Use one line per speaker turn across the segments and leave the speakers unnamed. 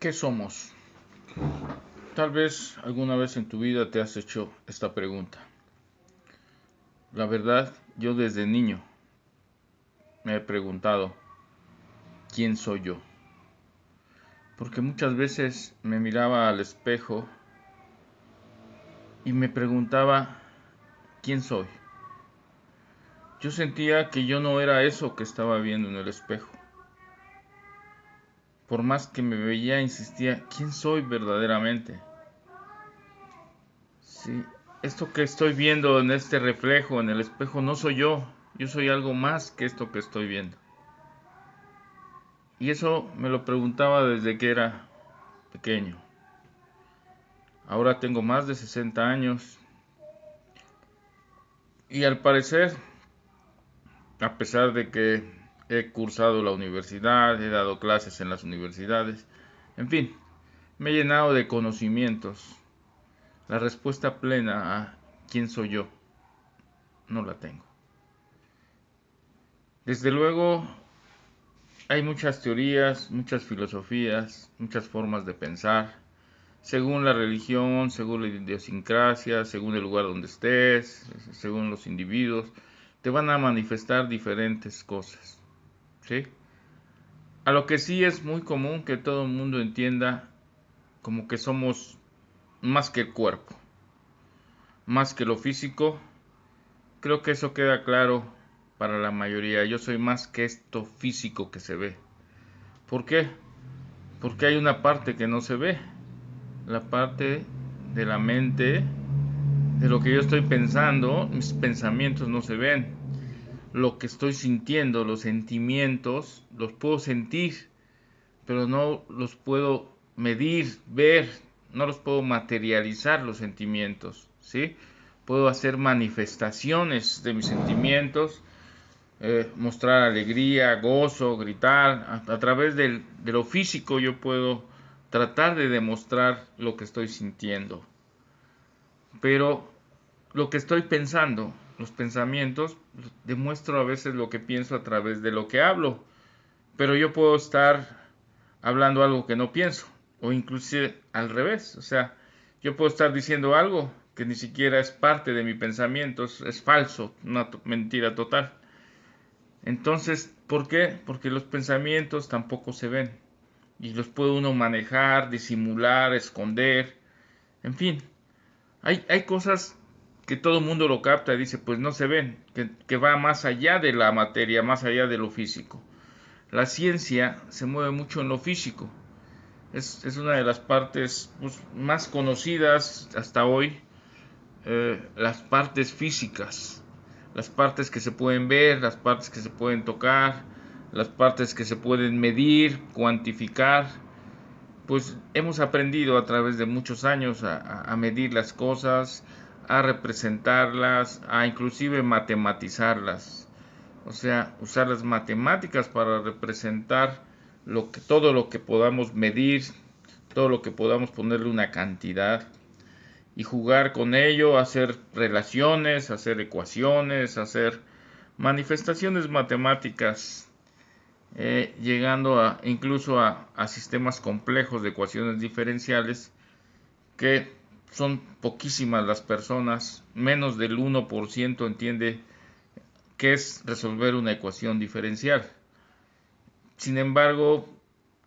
¿Qué somos? Tal vez alguna vez en tu vida te has hecho esta pregunta. La verdad, yo desde niño me he preguntado, ¿quién soy yo? Porque muchas veces me miraba al espejo y me preguntaba, ¿quién soy? Yo sentía que yo no era eso que estaba viendo en el espejo. Por más que me veía, insistía, ¿quién soy verdaderamente? Sí, esto que estoy viendo en este reflejo, en el espejo, no soy yo. Yo soy algo más que esto que estoy viendo. Y eso me lo preguntaba desde que era pequeño. Ahora tengo más de 60 años y al parecer, a pesar de que he cursado la universidad, he dado clases en las universidades, en fin, me he llenado de conocimientos. La respuesta plena a quién soy yo no la tengo. Desde luego, hay muchas teorías, muchas filosofías, muchas formas de pensar, según la religión, según la idiosincrasia, según el lugar donde estés, según los individuos, te van a manifestar diferentes cosas, ¿sí? A lo que sí es muy común que todo el mundo entienda como que somos más que el cuerpo, más que lo físico. Creo que eso queda claro para la mayoría. Yo soy más que esto físico que se ve. ¿Por qué? Porque hay una parte que no se ve, la parte de la mente, de lo que yo estoy pensando. Mis pensamientos no se ven. Lo que estoy sintiendo, los sentimientos, los puedo sentir, pero no los puedo medir, ver, no los puedo materializar los sentimientos, ¿sí? Puedo hacer manifestaciones de mis sentimientos, mostrar alegría, gozo, gritar. A través de lo físico yo puedo tratar de demostrar lo que estoy sintiendo. Pero lo que estoy pensando, los pensamientos, demuestro a veces lo que pienso a través de lo que hablo. Pero yo puedo estar hablando algo que no pienso, o inclusive al revés. O sea, yo puedo estar diciendo algo que ni siquiera es parte de mi pensamiento, es falso, una mentira total. Entonces, ¿por qué? Porque los pensamientos tampoco se ven y los puede uno manejar, disimular, esconder, en fin. Hay cosas que todo el mundo lo capta y dice, pues no se ven, que va más allá de la materia, más allá de lo físico. La ciencia se mueve mucho en lo físico. Es una de las partes pues, más conocidas hasta hoy, las partes físicas, las partes que se pueden ver, las partes que se pueden tocar, las partes que se pueden medir, cuantificar. Pues hemos aprendido a través de muchos años a medir las cosas, a representarlas, a inclusive matematizarlas. O sea, usar las matemáticas para representar todo lo que podamos medir, todo lo que podamos ponerle una cantidad y jugar con ello, hacer relaciones, hacer ecuaciones, hacer manifestaciones matemáticas, llegando incluso a sistemas complejos de ecuaciones diferenciales que son poquísimas las personas, menos del 1% entiende qué es resolver una ecuación diferencial. Sin embargo,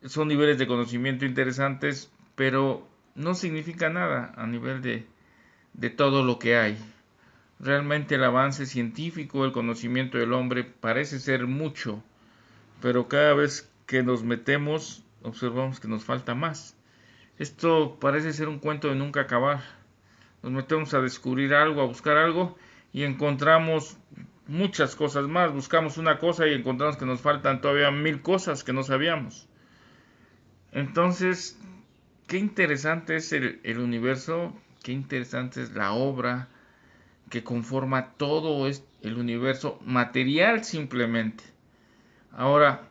son niveles de conocimiento interesantes, pero no significa nada a nivel de todo lo que hay. Realmente el avance científico, el conocimiento del hombre parece ser mucho, pero cada vez que nos metemos observamos que nos falta más. Esto parece ser un cuento de nunca acabar. Nos metemos a descubrir algo, a buscar algo y encontramos muchas cosas más. Buscamos una cosa y encontramos que nos faltan todavía 1000 cosas que no sabíamos. Entonces, qué interesante es el universo, qué interesante es la obra que conforma todo el universo material simplemente. Ahora,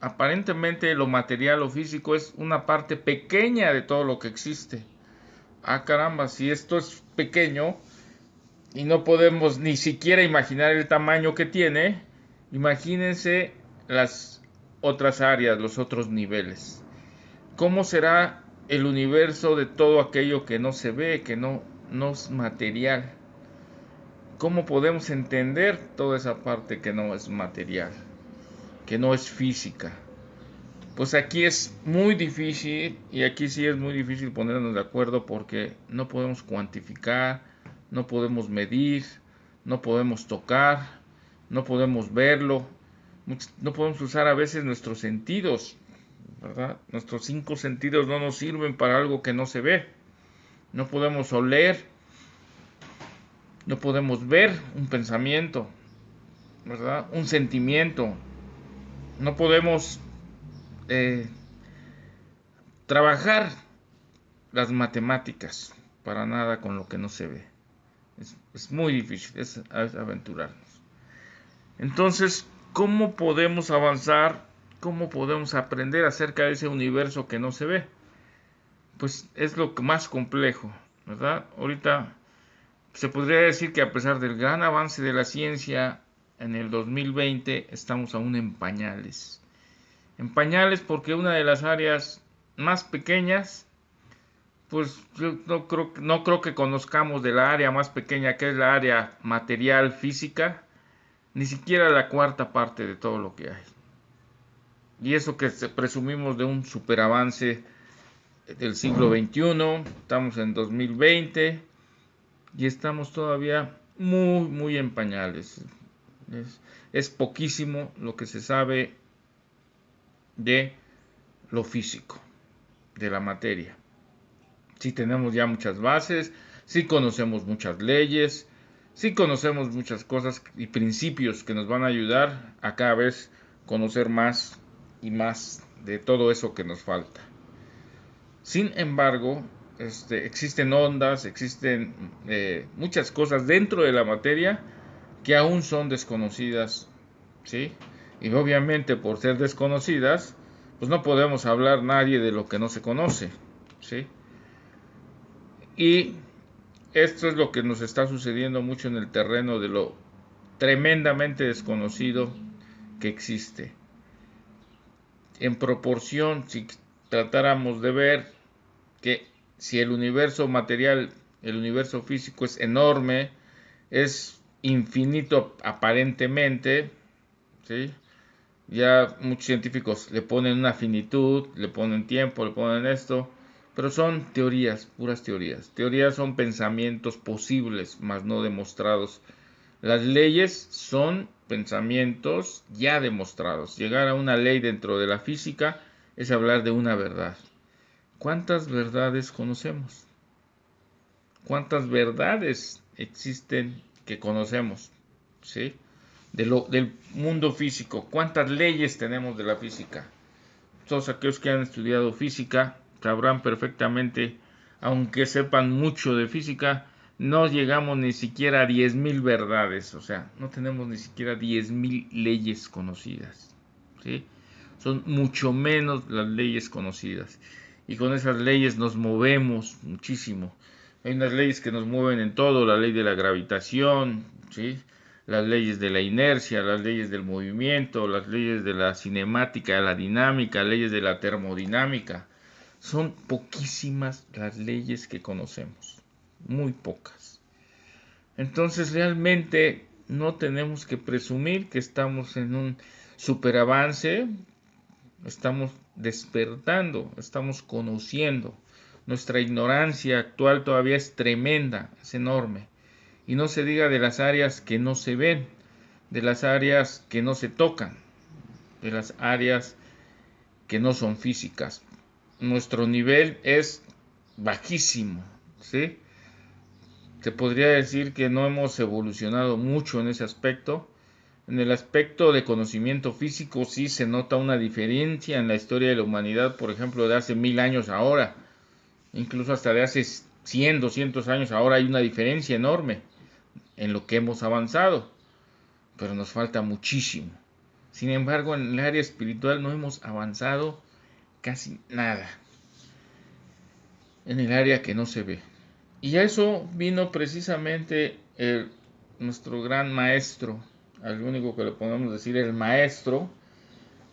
aparentemente lo material o físico es una parte pequeña de todo lo que existe. Ah, caramba, si esto es pequeño y no podemos ni siquiera imaginar el tamaño que tiene, imagínense las otras áreas, los otros niveles. ¿Cómo será el universo de todo aquello que no se ve, que no es material? ¿Cómo podemos entender toda esa parte que no es material, que no es física? Pues aquí es muy difícil, y aquí sí es muy difícil ponernos de acuerdo, porque no podemos cuantificar, no podemos medir, no podemos tocar, no podemos verlo, no podemos usar a veces nuestros sentidos, ¿verdad? Nuestros 5 sentidos no nos sirven para algo que no se ve. No podemos oler, no podemos ver un pensamiento, ¿verdad? Un sentimiento. No podemos eh, trabajar las matemáticas para nada con lo que no se ve. Es muy difícil, es aventurarnos. Entonces, ¿cómo podemos avanzar? ¿Cómo podemos aprender acerca de ese universo que no se ve? Pues es lo más complejo, ¿verdad? Ahorita se podría decir que a pesar del gran avance de la ciencia en el 2020, estamos aún en pañales. En pañales porque una de las áreas más pequeñas, pues yo no creo que conozcamos de la área más pequeña, que es la área material física, ni siquiera la cuarta parte de todo lo que hay. Y eso que presumimos de un superavance del siglo XXI, estamos en 2020 y estamos todavía muy en pañales. Es poquísimo lo que se sabe de lo físico, de la materia. Sí tenemos ya muchas bases, sí conocemos muchas leyes, sí conocemos muchas cosas y principios que nos van a ayudar a cada vez conocer más y más de todo eso que nos falta. Sin embargo, existen ondas, existen muchas cosas dentro de la materia que aún son desconocidas, ¿sí? Y obviamente por ser desconocidas, pues no podemos hablar nadie de lo que no se conoce, ¿sí? Y esto es lo que nos está sucediendo mucho en el terreno de lo tremendamente desconocido que existe. En proporción, si tratáramos de ver que si el universo material, el universo físico es enorme, es infinito aparentemente, ¿sí? Ya muchos científicos le ponen una finitud, le ponen tiempo, le ponen esto, pero son teorías, puras teorías. Teorías son pensamientos posibles, mas no demostrados. Las leyes son pensamientos ya demostrados. Llegar a una ley dentro de la física es hablar de una verdad. ¿Cuántas verdades conocemos? ¿Cuántas verdades existen que conocemos? ¿Sí? Del mundo físico. ¿Cuántas leyes tenemos de la física? Todos aquellos que han estudiado física sabrán perfectamente, aunque sepan mucho de física, no llegamos ni siquiera a 10.000 verdades. O sea, no tenemos ni siquiera 10.000 leyes conocidas, ¿sí? Son mucho menos las leyes conocidas. Y con esas leyes nos movemos muchísimo. Hay unas leyes que nos mueven en todo, la ley de la gravitación, ¿sí? Las leyes de la inercia, las leyes del movimiento, las leyes de la cinemática, de la dinámica, leyes de la termodinámica. Son poquísimas las leyes que conocemos, muy pocas. Entonces realmente no tenemos que presumir que estamos en un superavance, estamos despertando, estamos conociendo. Nuestra ignorancia actual todavía es tremenda, es enorme. Y no se diga de las áreas que no se ven, de las áreas que no se tocan, de las áreas que no son físicas. Nuestro nivel es bajísimo, ¿sí? Se podría decir que no hemos evolucionado mucho en ese aspecto. En el aspecto de conocimiento físico sí se nota una diferencia en la historia de la humanidad, por ejemplo, de hace 1000 años a ahora. Incluso hasta de hace 100, 200 años ahora hay una diferencia enorme en lo que hemos avanzado, pero nos falta muchísimo. Sin embargo, en el área espiritual no hemos avanzado casi nada, en el área que no se ve. Y a eso vino precisamente nuestro gran maestro, al único que le podemos decir el maestro,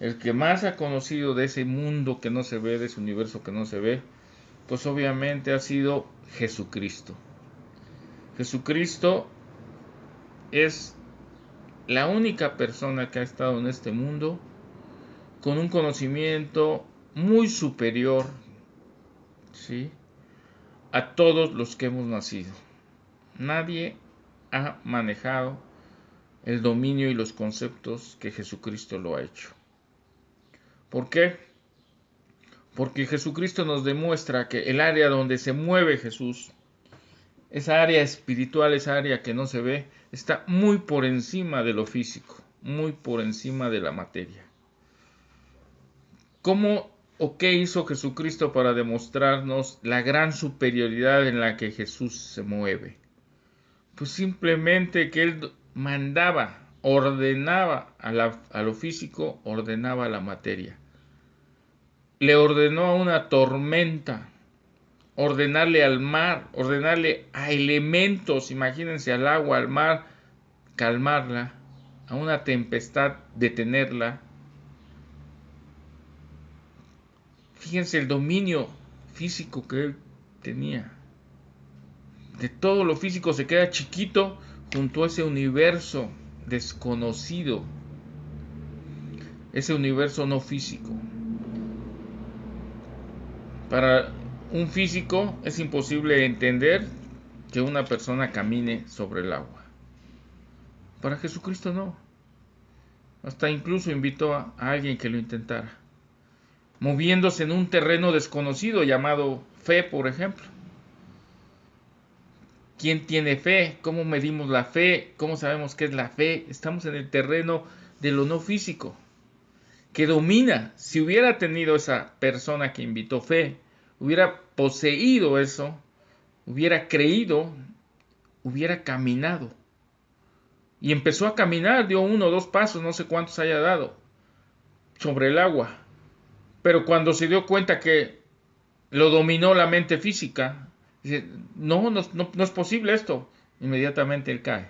el que más ha conocido de ese mundo que no se ve, de ese universo que no se ve, pues obviamente ha sido Jesucristo. Jesucristo es la única persona que ha estado en este mundo con un conocimiento muy superior, ¿sí?, a todos los que hemos nacido. Nadie ha manejado el dominio y los conceptos que Jesucristo lo ha hecho. ¿Por qué? Porque Jesucristo nos demuestra que el área donde se mueve Jesús, esa área espiritual, esa área que no se ve, está muy por encima de lo físico, muy por encima de la materia. ¿Cómo o qué hizo Jesucristo para demostrarnos la gran superioridad en la que Jesús se mueve? Pues simplemente que Él mandaba, ordenaba a lo físico, ordenaba a la materia. Le ordenó a una tormenta, ordenarle al mar, ordenarle a elementos, imagínense, al agua, al mar, calmarla, a una tempestad, detenerla. Fíjense el dominio físico que él tenía. De todo lo físico se queda chiquito junto a ese universo desconocido, ese universo no físico. Para un físico es imposible entender que una persona camine sobre el agua. Para Jesucristo no. Hasta incluso invitó a alguien que lo intentara, moviéndose en un terreno desconocido llamado fe, por ejemplo. ¿Quién tiene fe? ¿Cómo medimos la fe? ¿Cómo sabemos qué es la fe? Estamos en el terreno de lo no físico, que domina. Si hubiera tenido esa persona que invitó fe, hubiera poseído eso, hubiera creído, hubiera caminado. Y empezó a caminar, dio 1 o 2 pasos, no sé cuántos haya dado, sobre el agua. Pero cuando se dio cuenta que lo dominó la mente física, dice, no es posible esto. Inmediatamente él cae.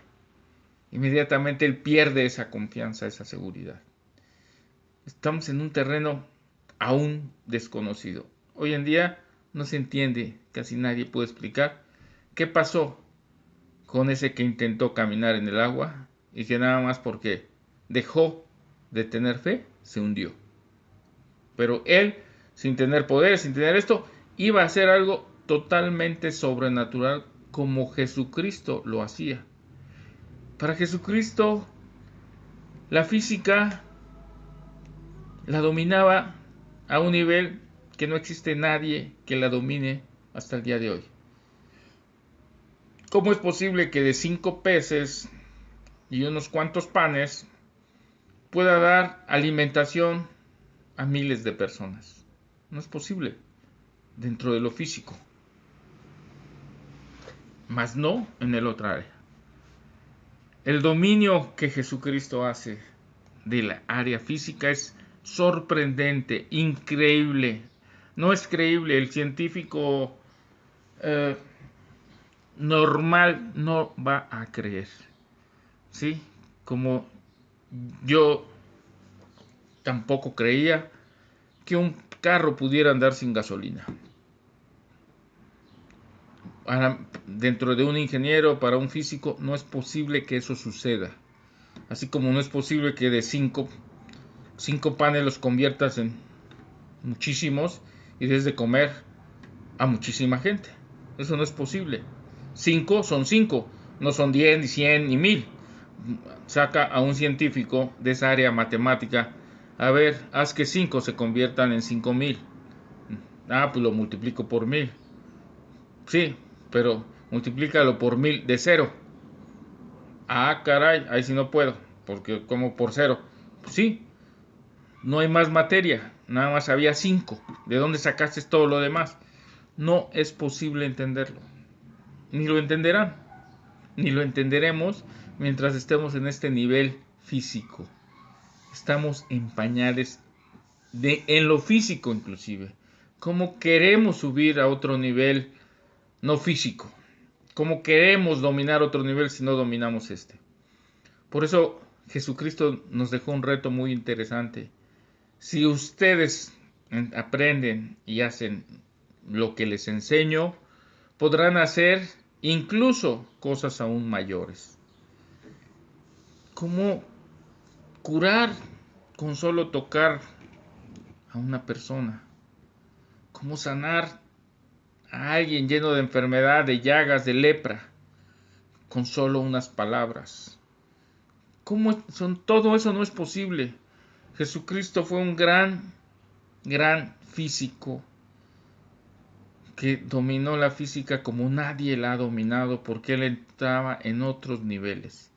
Inmediatamente él pierde esa confianza, esa seguridad. Estamos en un terreno aún desconocido. Hoy en día no se entiende, casi nadie puede explicar qué pasó con ese que intentó caminar en el agua y que nada más porque dejó de tener fe, se hundió. Pero él, sin tener poder, sin tener esto, iba a hacer algo totalmente sobrenatural como Jesucristo lo hacía. Para Jesucristo, la física la dominaba a un nivel que no existe nadie que la domine hasta el día de hoy. ¿Cómo es posible que de 5 peces y unos cuantos panes pueda dar alimentación a miles de personas? No es posible dentro de lo físico, mas no en el otro área. El dominio que Jesucristo hace de la área física es sorprendente, increíble. No es creíble, el científico normal no va a creer. ¿Sí? Como yo tampoco creía que un carro pudiera andar sin gasolina. Dentro de un ingeniero, para un físico, no es posible que eso suceda. Así como no es posible que de 5 panes los conviertas en muchísimos y des de comer a muchísima gente. Eso no es posible. 5 son 5, no son 10, ni 100, ni 1000. Saca a un científico de esa área matemática, a ver, haz que 5 se conviertan en 5000. Pues lo multiplico por 1000. Sí, pero multiplícalo por 1000 de 0. Caray, ahí sí no puedo, porque como por 0. Sí, no hay más materia, nada más había 5. ¿De dónde sacaste todo lo demás? No es posible entenderlo. Ni lo entenderán, ni lo entenderemos mientras estemos en este nivel físico. Estamos en pañales en lo físico inclusive. ¿Cómo queremos subir a otro nivel no físico? ¿Cómo queremos dominar otro nivel si no dominamos este? Por eso Jesucristo nos dejó un reto muy interesante. Si ustedes aprenden y hacen lo que les enseño, podrán hacer incluso cosas aún mayores. ¿Cómo curar con solo tocar a una persona? ¿Cómo sanar a alguien lleno de enfermedad, de llagas, de lepra, con solo unas palabras? ¿Cómo son? Todo eso no es posible. Jesucristo fue un gran físico que dominó la física como nadie la ha dominado, porque él entraba en otros niveles,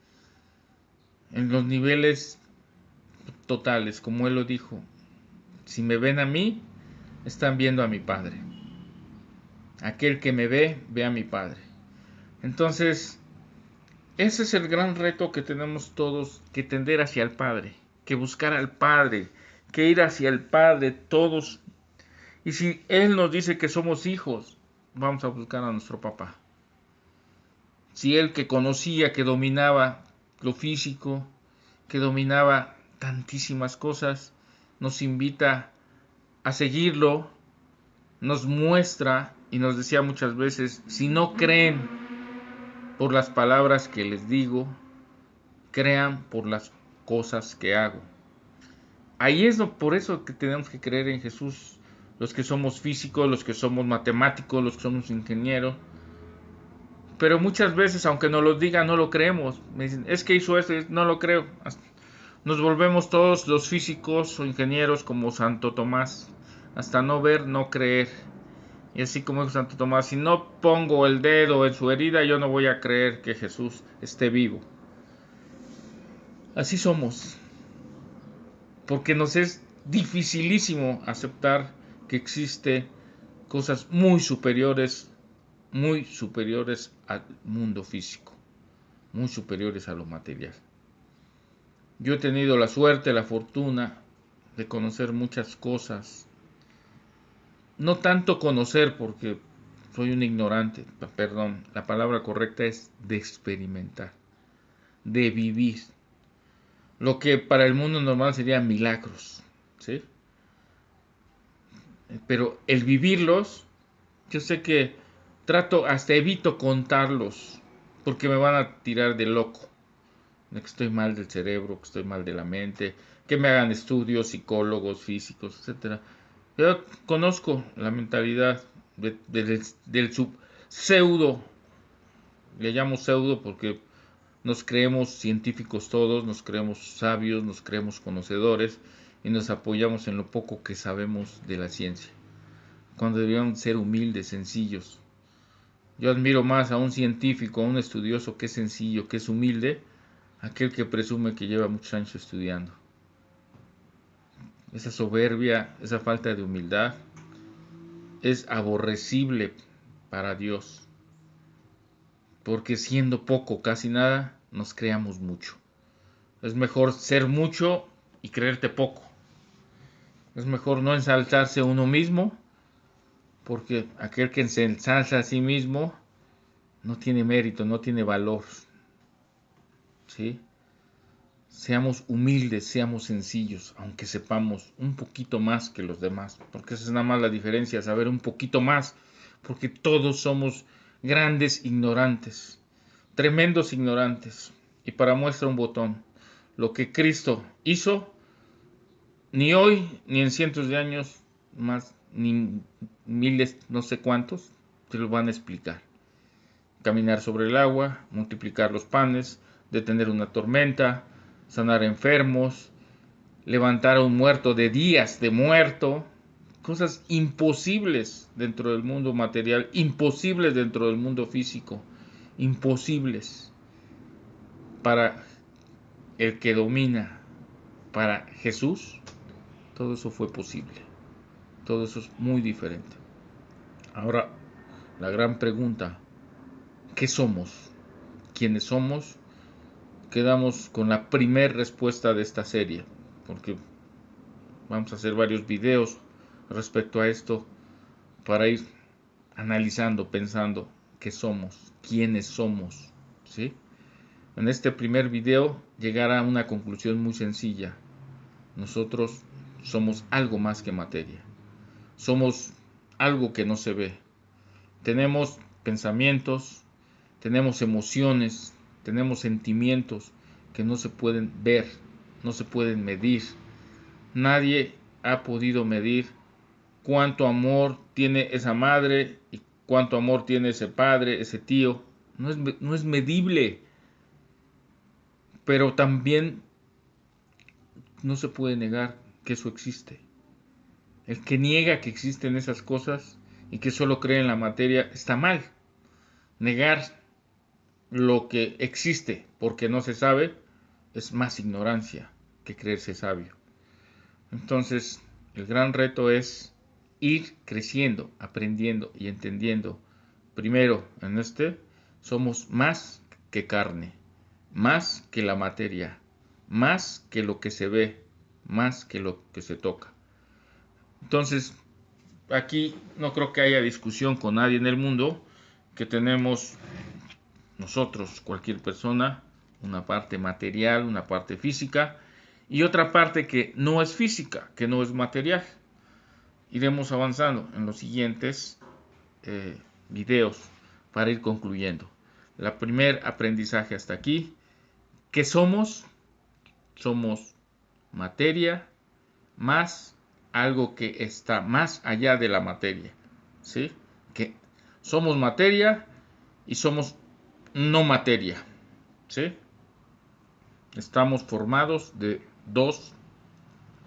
en los niveles totales, como él lo dijo. Si me ven a mí, están viendo a mi Padre. Aquel que me ve, ve a mi Padre. Entonces, ese es el gran reto que tenemos todos, que tender hacia el Padre, que buscar al Padre, que ir hacia el Padre todos. Y si Él nos dice que somos hijos, vamos a buscar a nuestro papá. Si Él, que conocía, que dominaba lo físico, que dominaba tantísimas cosas, nos invita a seguirlo, nos muestra y nos decía muchas veces: si no creen por las palabras que les digo, crean por las cosas que hago. Ahí es por eso que tenemos que creer en Jesús, los que somos físicos, los que somos matemáticos, los que somos ingenieros. Pero muchas veces, aunque nos lo digan, no lo creemos. Me dicen: es que hizo esto, no lo creo. Nos volvemos todos los físicos o ingenieros como Santo Tomás, hasta no ver, no creer. Y así como dijo Santo Tomás: si no pongo el dedo en su herida, yo no voy a creer que Jesús esté vivo. Así somos, porque nos es dificilísimo aceptar que existe cosas muy superiores al mundo físico, muy superiores a lo material. Yo he tenido la suerte, la fortuna de conocer muchas cosas. No tanto conocer, porque soy un ignorante, perdón, la palabra correcta es de experimentar, de vivir. Lo que para el mundo normal sería milagros, ¿sí? Pero el vivirlos, yo sé que hasta evito contarlos, porque me van a tirar de loco, de que estoy mal del cerebro, que estoy mal de la mente, que me hagan estudios, psicólogos, físicos, etcétera. Yo conozco la mentalidad del pseudo, le llamo pseudo porque nos creemos científicos todos, nos creemos sabios, nos creemos conocedores y nos apoyamos en lo poco que sabemos de la ciencia, cuando deberíamos ser humildes, sencillos. Yo admiro más a un científico, a un estudioso que es sencillo, que es humilde, aquel que presume que lleva muchos años estudiando. Esa soberbia, esa falta de humildad es aborrecible para Dios, porque siendo poco, casi nada, nos creamos mucho. Es mejor ser mucho y creerte poco. Es mejor no ensalzarse uno mismo, porque aquel que se ensalza a sí mismo no tiene mérito, no tiene valor. ¿Sí? Seamos humildes, seamos sencillos, aunque sepamos un poquito más que los demás, porque esa es nada más la diferencia, saber un poquito más, porque todos somos grandes ignorantes, tremendos ignorantes. Y para muestra un botón, lo que Cristo hizo, ni hoy, ni en cientos de años más, ni miles, no sé cuántos, te lo van a explicar. Caminar sobre el agua, multiplicar los panes, detener una tormenta, sanar enfermos, levantar a un muerto de días de muerto, cosas imposibles dentro del mundo material, imposibles dentro del mundo físico, imposibles para el que domina, para Jesús. Todo eso fue posible, todo eso es muy diferente. Ahora, la gran pregunta: ¿qué somos? ¿Quiénes somos? Quedamos con la primer respuesta de esta serie, porque vamos a hacer varios videos respecto a esto para ir analizando, pensando qué somos, quiénes somos, ¿sí? En este primer video llegar a una conclusión muy sencilla: nosotros somos algo más que materia. Somos algo que no se ve. Tenemos pensamientos, tenemos emociones, tenemos sentimientos que no se pueden ver, no se pueden medir. Nadie ha podido medir cuánto amor tiene esa madre y cuánto amor tiene ese padre, ese tío. No es medible, pero también no se puede negar que eso existe. El que niega que existen esas cosas y que solo cree en la materia está mal. Negar lo que existe porque no se sabe es más ignorancia que creerse sabio. Entonces, el gran reto es ir creciendo, aprendiendo y entendiendo. Primero, somos más que carne, más que la materia, más que lo que se ve, más que lo que se toca. Entonces, aquí no creo que haya discusión con nadie en el mundo que tenemos nosotros, cualquier persona, una parte material, una parte física y otra parte que no es física, que no es material. Iremos avanzando en los siguientes videos para ir concluyendo. El primer aprendizaje hasta aquí, ¿qué somos? Somos materia más algo que está más allá de la materia, ¿sí? Que somos materia y somos no materia, ¿sí? Estamos formados de dos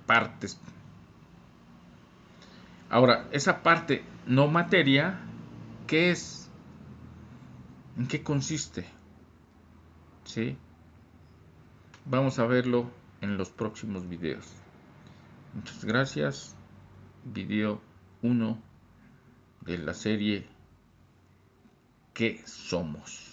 partes. Ahora, esa parte no materia, ¿qué es? ¿En qué consiste? ¿Sí? Vamos a verlo en los próximos videos. Muchas gracias. Video 1 de la serie ¿Qué somos?